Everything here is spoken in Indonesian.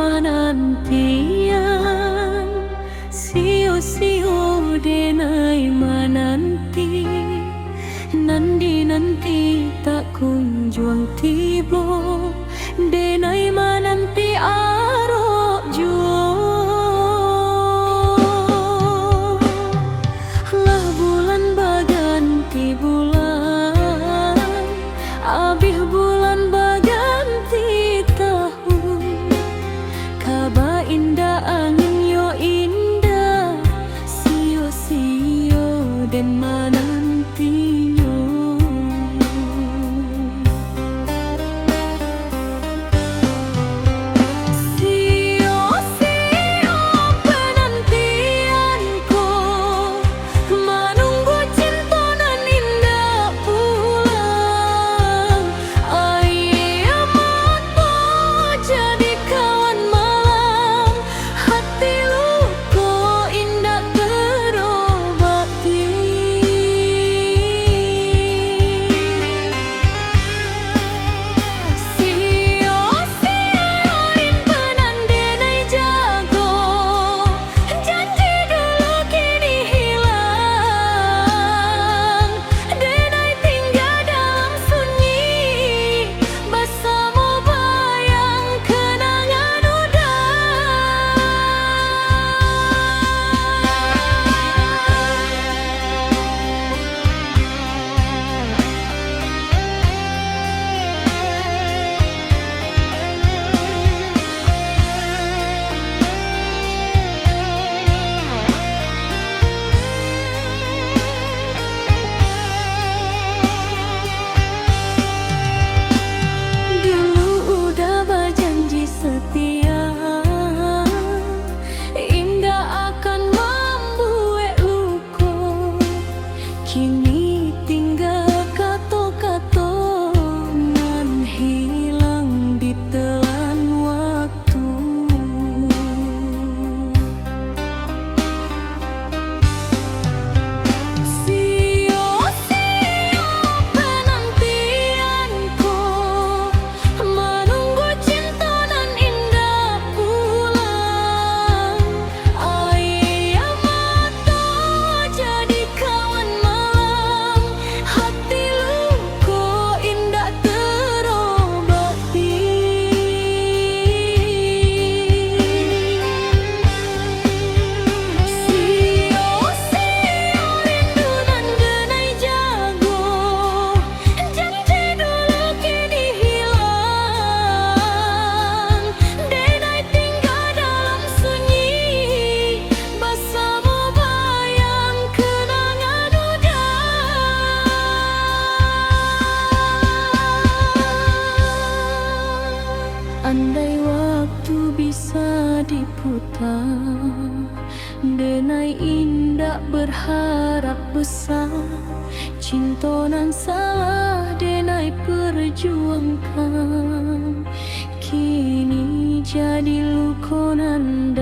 manantian, sio-sio denai mananti, nanti tak kunjung tiba, denai mananti arok juo. Lah bulan baganti bulan, abih bulan baganti tahun, kaba indah angin yo indah, sio-sio den manantinyo. Sio-sio penantianku, menunggu cinta nan indah pulang. Ayam mata jadi kawan malam, hati luka indah terobati. Sio-sio rintenan denai jago, janji dulu kini hilang, denai tinggal dalam sunyi, bersama bayang kenangan dulu udah berjanji setia, hingga akan membuat luka. Kini tinggal kata-kata nan hilang ditelan waktu. Sio-sio penantianku, menunggu cinta nan indah pulang. Ayam mata jadi kawan malam, hati luka indah terobati. Sio-sio rindu nan denai jago, janji dulu kini hilang, denai tinggal dalam sunyi, bersama bayang kenangan udah. Andai waktu bisa diputar, denai indah berharap besar, cinta nan salah denai perjuangkan, kini jadi luka nan